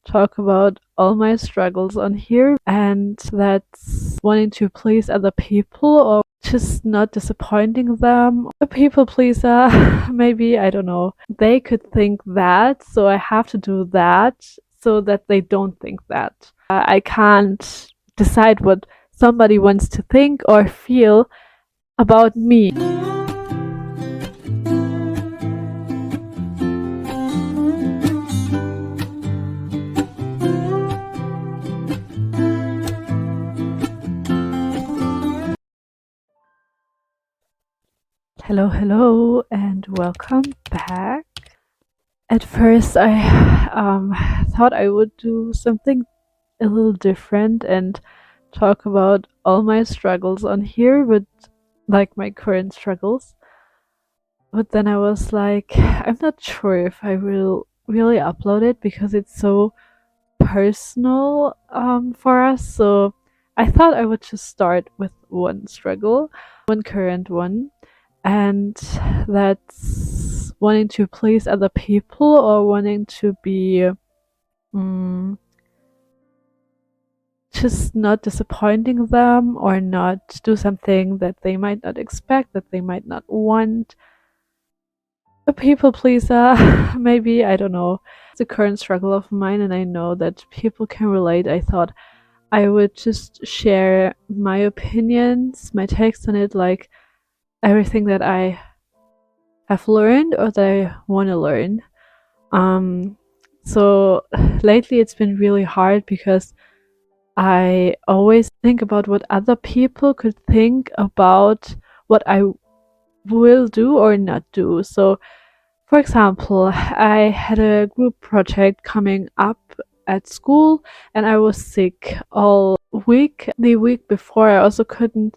talk about all my struggles on here, and that's wanting to please other people or just not disappointing them. A people pleaser, maybe, I don't know. They could think that, so I have to do that so that they don't think that. I can't decide what somebody wants to think or feel about me. Hello, and welcome back. At first, I thought I would do something a little different and talk about all my struggles on here, but like my current struggles. But then I was like, I'm not sure if I will really upload it because it's so personal for us. So I thought I would just start with one struggle, one current one, and that's wanting to please other people or wanting to be just not disappointing them or not do something that they might not expect, that they might not want. A people pleaser, maybe, I don't know. It's a current struggle of mine, and I know that people can relate. I thought I would just share my opinions, my takes on it, like everything that I have learned or that I want to learn. So lately it's been really hard because I always think about what other people could think about what I will do or not do. So, for example, I had a group project coming up at school and I was sick all week. The week before, I also couldn't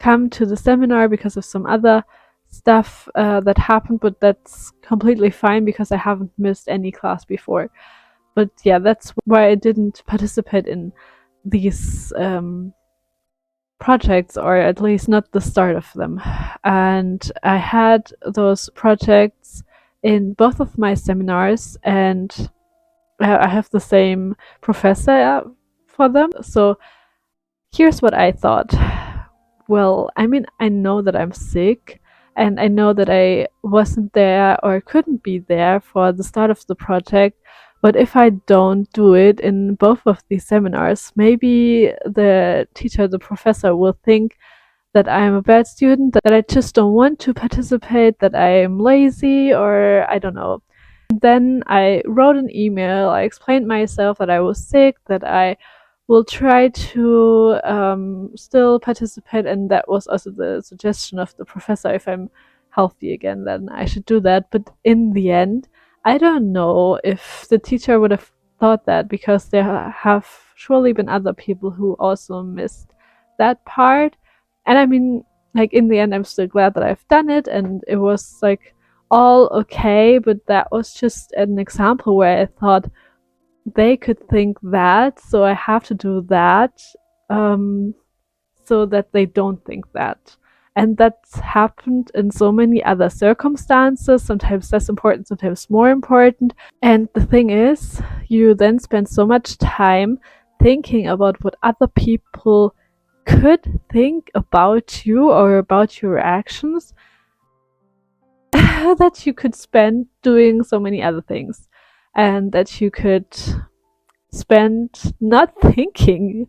come to the seminar because of some other stuff that happened, but that's completely fine because I haven't missed any class before. But yeah, that's why I didn't participate in these projects, or at least not the start of them. And I had those projects in both of my seminars, and I have the same professor for them. So here's what I thought. Well, I mean, I know that I'm sick, and I know that I wasn't there or couldn't be there for the start of the project. But if I don't do it in both of these seminars, maybe the teacher, the professor, will think that I'm a bad student, that I just don't want to participate, that I'm lazy, or I don't know. And then I wrote an email, I explained myself that I was sick, that I will try to still participate, and that was also the suggestion of the professor. If I'm healthy again, then I should do that. But in the end, I don't know if the teacher would have thought that, because there have surely been other people who also missed that part. And I mean, like, in the end, I'm still glad that I've done it, and it was like all okay. But that was just an example where I thought they could think that, so I have to do that so that they don't think that. And that's happened in so many other circumstances, sometimes less important, sometimes more important. And the thing is, you then spend so much time thinking about what other people could think about you or about your actions that you could spend doing so many other things, and that you could spend not thinking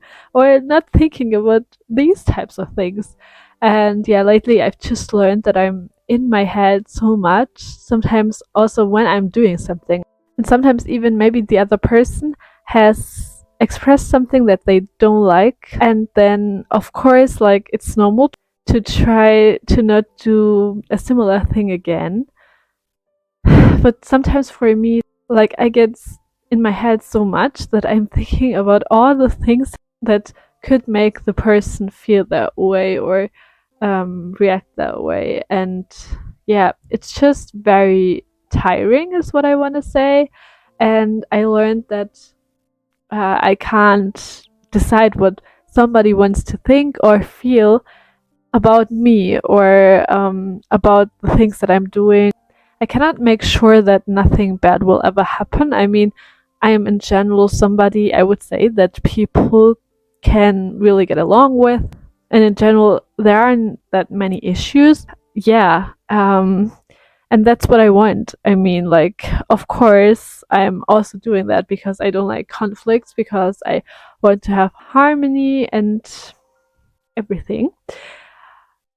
about these types of things. And yeah, lately I've just learned that I'm in my head so much, sometimes also when I'm doing something. And sometimes even maybe the other person has expressed something that they don't like. And then, of course, like, it's normal to try to not do a similar thing again. But sometimes for me, like, I get in my head so much that I'm thinking about all the things that could make the person feel that way or react that way. And yeah, it's just very tiring, is what I want to say. And I learned that I can't decide what somebody wants to think or feel about me or about the things that I'm doing. I cannot make sure that nothing bad will ever happen. I mean, I am in general somebody I would say that people can really get along with, and in general there aren't that many issues. Yeah, and that's what I want. I mean, like, of course, I'm also doing that because I don't like conflicts, because I want to have harmony and everything.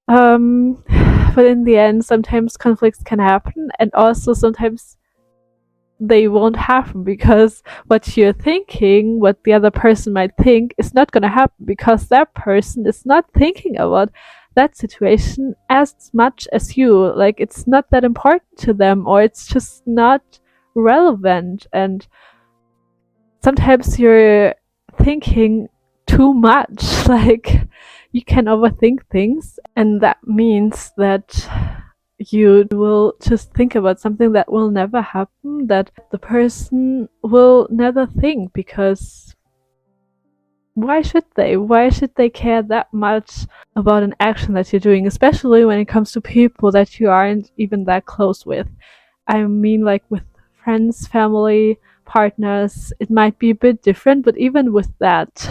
Um, but in the end, sometimes conflicts can happen, and also sometimes they won't happen because what you're thinking, what the other person might think, is not going to happen because that person is not thinking about that situation as much as you. Like, it's not that important to them, or it's just not relevant. And sometimes you're thinking too much. Like, you can overthink things, and that means that you will just think about something that will never happen, that the person will never think, because why should they? Why should they care that much about an action that you're doing, especially when it comes to people that you aren't even that close with? I mean, like with friends, family, partners, it might be a bit different, but even with that,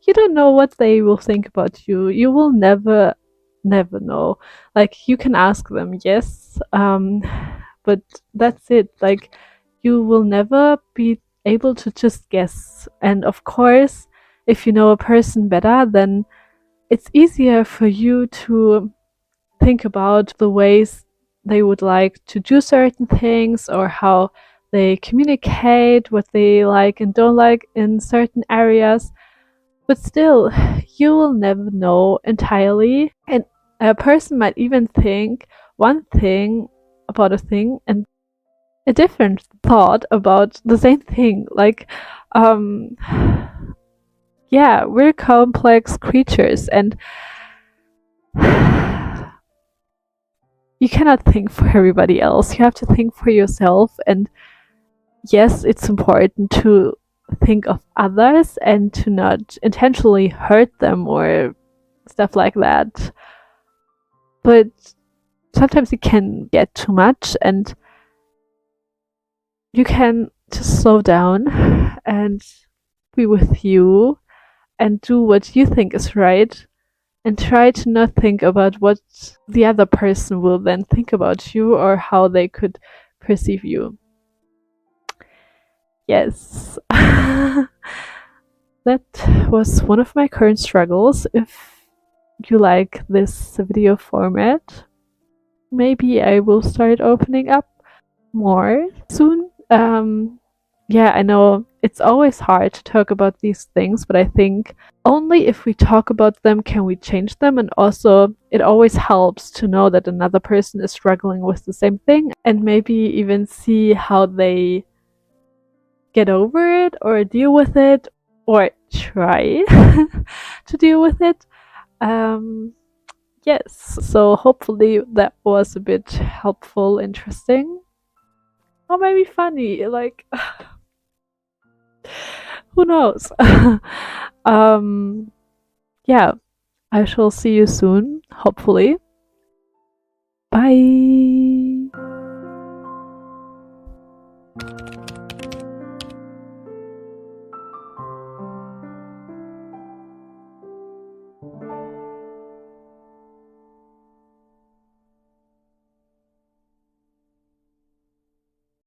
you don't know what they will think about you. You will never know. Like, you can ask them, yes, but that's it. Like, you will never be able to just guess. And of course, if you know a person better, then it's easier for you to think about the ways they would like to do certain things, or how they communicate, what they like and don't like in certain areas. But still, you will never know entirely, and a person might even think one thing about a thing and a different thought about the same thing. Like, yeah, we're complex creatures, and you cannot think for everybody else. You have to think for yourself. And yes, it's important to think of others and to not intentionally hurt them or stuff like that. But sometimes it can get too much, and you can just slow down and be with you and do what you think is right, and try to not think about what the other person will then think about you or how they could perceive you. Yes. That was one of my current struggles. If you like this video format, maybe I will start opening up more soon. Yeah, I know it's always hard to talk about these things, but I think only if we talk about them can we change them. And also, it always helps to know that another person is struggling with the same thing, and maybe even see how they get over it or deal with it, or try to deal with it. Yes, so hopefully that was a bit helpful, interesting, or maybe funny. Like, who knows? Yeah, I shall see you soon, hopefully. Bye.